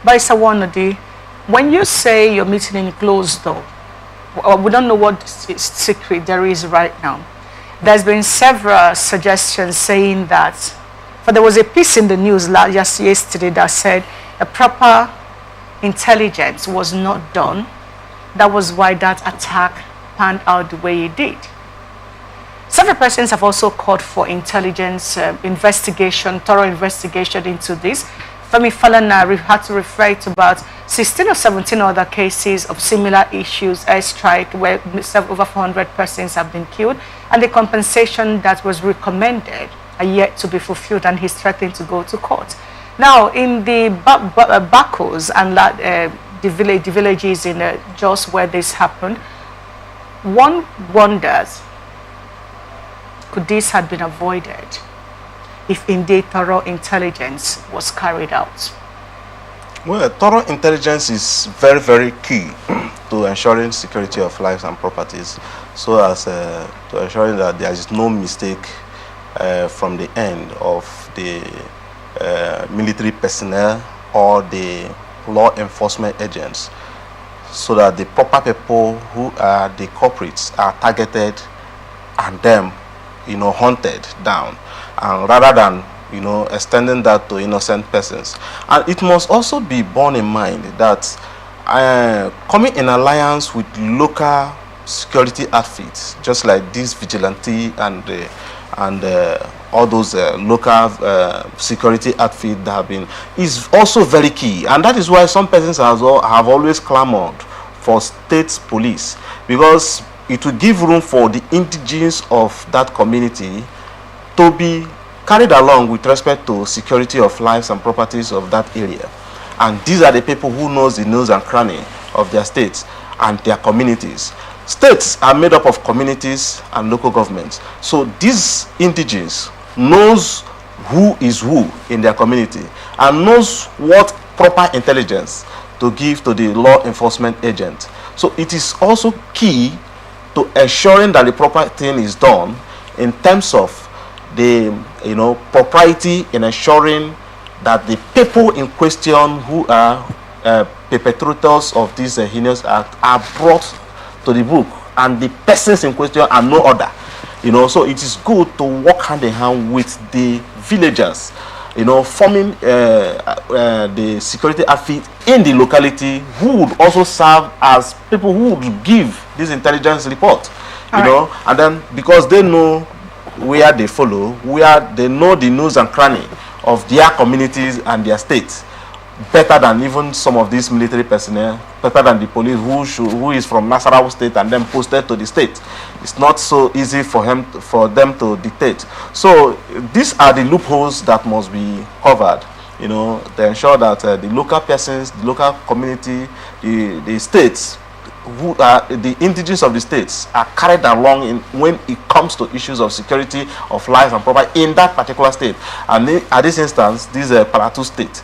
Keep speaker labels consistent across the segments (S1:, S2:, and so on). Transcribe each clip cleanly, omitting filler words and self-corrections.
S1: By Sawanadi, when you say you're meeting in closed door, we don't know what secret there is right now. There's been several suggestions saying that, for there was a piece in the news just yesterday that said a proper intelligence was not done. That was why that attack panned out the way it did. Several persons have also called for intelligence investigation, thorough investigation into this. Femi Falana had to refer to about 16 or 17 other cases of similar issues, airstrike, where over 400 persons have been killed, and the compensation that was recommended are yet to be fulfilled, and he's threatening to go to court. Now, in the Bakos and the villages in Jos where this happened, one wonders, could this have been avoided if indeed thorough intelligence was carried out?
S2: Well, thorough intelligence is very, very key to ensuring security of lives and properties, so as to ensuring that there is no mistake from the end of the military personnel or the law enforcement agents, so that the proper people who are the culprits are targeted and them, hunted down, and rather than extending that to innocent persons. And it must also be borne in mind that coming in alliance with local security outfits, just like this vigilante and all those local security outfits that have been, is also very key. And that is why some persons have always clamored for state police, because it will give room for the indigenes of that community to be carried along with respect to security of lives and properties of that area. And these are the people who knows the nooks and crannies of their states and their communities. States are made up of communities and local governments. So these indigenes knows who is who in their community and knows what proper intelligence to give to the law enforcement agent. So it is also key to ensuring that the proper thing is done in terms of the propriety in ensuring that the people in question who are perpetrators of this heinous act are brought to the book, and the persons in question are no other. So it is good to work hand in hand with the villagers, forming the security outfit in the locality, who would also serve as people who would give this intelligence report, and then because they know where they follow, where they know the nooks and crannies of their communities and their states better than even some of these military personnel, better than the police who is from Nasarawa state and then posted to the state. It's not so easy for them to dictate. So these are the loopholes that must be covered, to ensure that the local persons, the local community, the states, who are the indigenous of the states, are carried along when it comes to issues of security of life and property in that particular state. And at this instance, this is a Plateau state,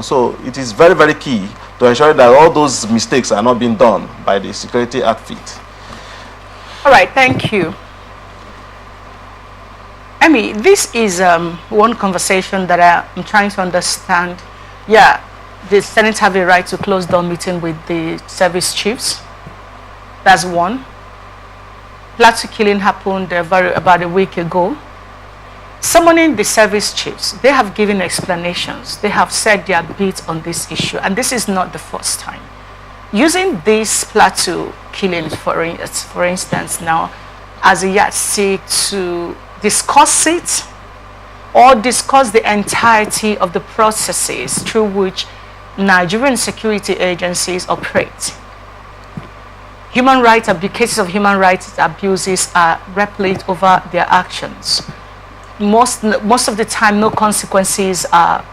S2: so it is very, very key to ensure that all those mistakes are not being done by the security outfit.
S1: All right, thank you. Emmy, this is one conversation that I'm trying to understand. Yeah, the Senate have a right to close down meeting with the service chiefs. That's one. Plateau killing happened about a week ago. Summoning the service chiefs, they have given explanations. They have said their bit on this issue, and this is not the first time. Using this Plateau killing, for instance, now as a yardstick to discuss it or discuss the entirety of the processes through which Nigerian security agencies operate. Cases of human rights abuses are replete over their actions. Most of the time, no consequences are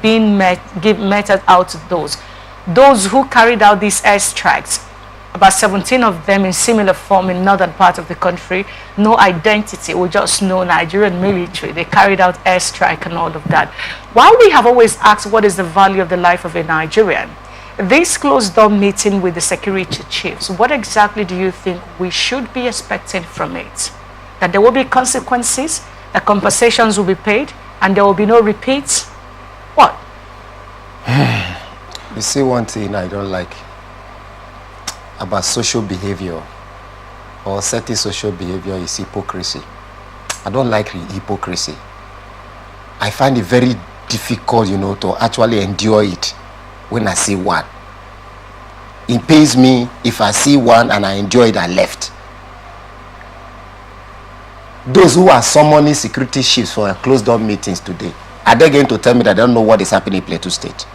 S1: being meted out to those. Those who carried out these airstrikes, about 17 of them in similar form in northern part of the country, no identity, we just know Nigerian military. They carried out airstrike and all of that. While we have always asked what is the value of the life of a Nigerian, this closed door meeting with the security chiefs, what exactly do you think we should be expecting from it? That there will be consequences, that compensations will be paid, and there will be no repeats? What?
S3: You see, one thing I don't like about social behavior or certain social behavior is hypocrisy. I don't like hypocrisy. I find it very difficult, to actually endure it when I see one. It pains me if I see one and I enjoy it, I left. Those who are summoning security chiefs for closed-door meetings today, are they going to tell me that they don't know what is happening in Plateau State?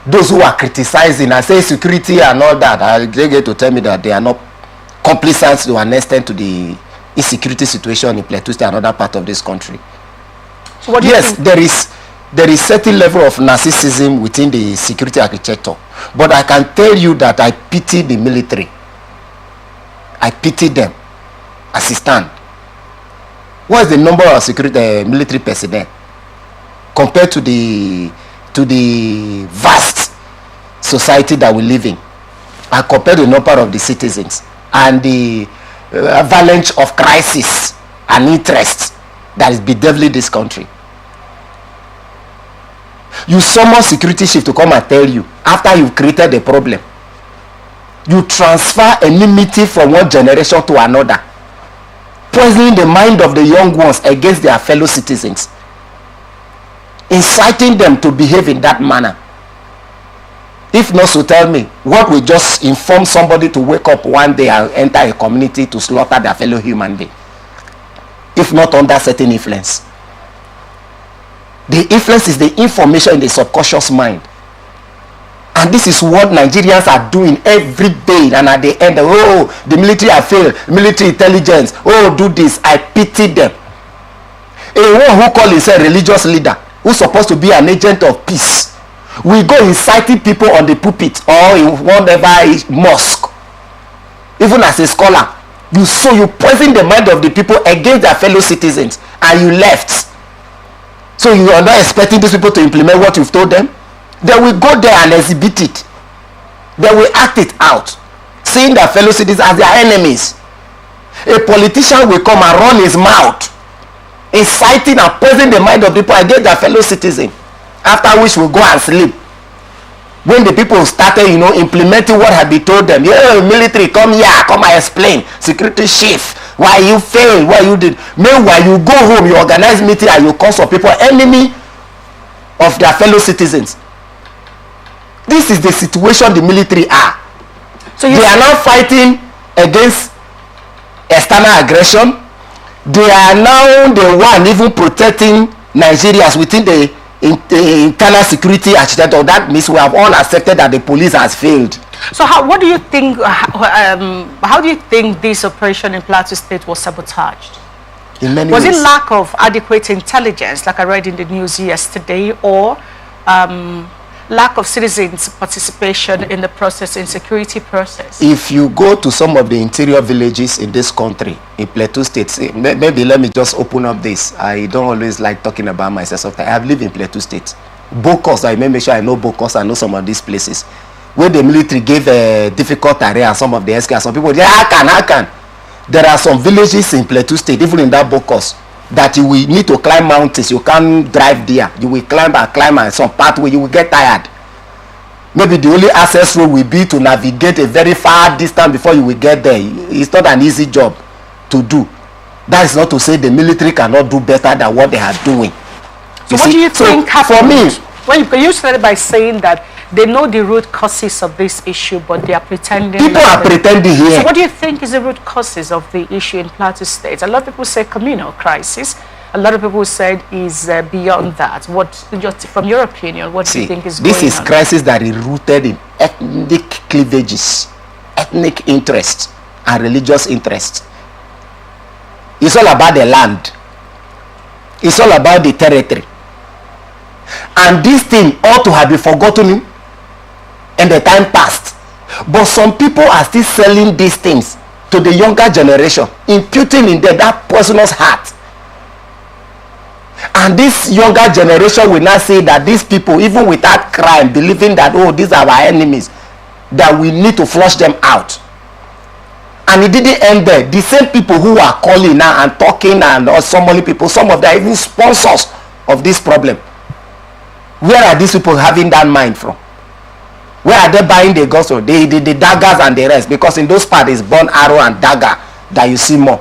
S3: Those who are criticizing and say security and all that, are they going to tell me that they are not complicit to an extent to the insecurity situation in Plateau State and other part of this country?
S1: So what do you think?
S3: There is certain level of narcissism within the security architecture, but I can tell you that I pity the military. I pity them as it stand. What is the number of security military personnel compared to the vast society that we live in, and compared to the number of the citizens and the avalanche of crisis and interest that is bedeviling this country? You summon security chief to come and tell you after you've created a problem. You transfer enmity from one generation to another, poisoning the mind of the young ones against their fellow citizens, inciting them to behave in that manner. If not, so tell me, what will just inform somebody to wake up one day and enter a community to slaughter their fellow human being? If not under certain influence. The influence is the information in the subconscious mind. And this is what Nigerians are doing every day. And at the end, oh, the military have failed, military intelligence, oh, do this. I pity them. A one who calls himself a religious leader, who's supposed to be an agent of peace, we go inciting people on the pulpit or in whatever mosque. Even as a scholar, you poison the mind of the people against their fellow citizens, and you left. So you are not expecting these people to implement what you've told them? They will go there and exhibit it. They will act it out, seeing their fellow citizens as their enemies. A politician will come and run his mouth, inciting and poisoning the mind of people against their fellow citizens, after which we'll go and sleep. When the people started, implementing what had been told them, military, come here, come and explain. Security chief, why you failed, why you did. Meanwhile, you go home, you organize meeting, and you call some people enemy of their fellow citizens. This is the situation the military are. So they are now fighting against external aggression. They are now the one even protecting Nigerians within the internal security architecture. That means we have all accepted that the police has failed.
S1: So what do you think, how do you think this operation in Plateau State was sabotaged?
S3: In many
S1: ways.
S3: Was
S1: it lack of adequate intelligence, like I read in the news yesterday, or lack of citizens' participation in the process, in security process?
S3: If you go to some of the interior villages in this country, in Plateau State, maybe let me just open up this. I don't always like talking about myself. I have lived in Plateau State. Bokos, I may make sure I know Bokos, I know some of these places. Where the military gave a difficult area and some of the SK, some people, how can? There are some villages in Plateau State, even in that Bokos, that you will need to climb mountains. You can't drive there. You will climb and some pathway you will get tired. Maybe the only access road will be to navigate a very far distance before you will get there. It's not an easy job to do. That is not to say the military cannot do better than what they are doing.
S1: So what do you think happened?
S3: For me,
S1: well, you started by saying that they know the root causes of this issue, but they are pretending.
S3: People are pretending here.
S1: So what do you think is the root causes of the issue in Plateau State? A lot of people say communal crisis. A lot of people said is beyond that. What, just from your opinion, what do you think is going on?
S3: This is crisis that is rooted in ethnic cleavages, ethnic interest, and religious interest. It's all about the land. It's all about the territory. And this thing ought to have been forgotten in the time past. But some people are still selling these things to the younger generation, imputing in them that poisonous heart. And this younger generation will now say that these people, even without crime, believing that, oh, these are our enemies, that we need to flush them out. And it didn't end there. The same people who are calling now and talking and summoning people, some of them are even sponsors of this problem. Where are these people having that mind from? Where are they buying the guns from? The daggers and the rest? Because in those parts, it's born arrow and dagger that you see more.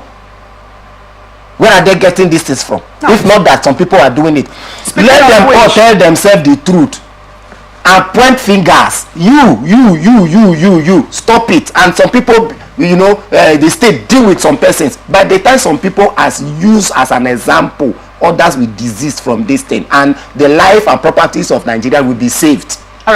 S3: Where are they getting these things from? No. If not that some people are doing it. Let them all tell themselves the truth and point fingers. You. Stop it. And some people, you know, the state deal with some persons. By the time some people as used as an example, others will desist from this thing. And the life and properties of Nigeria will be saved.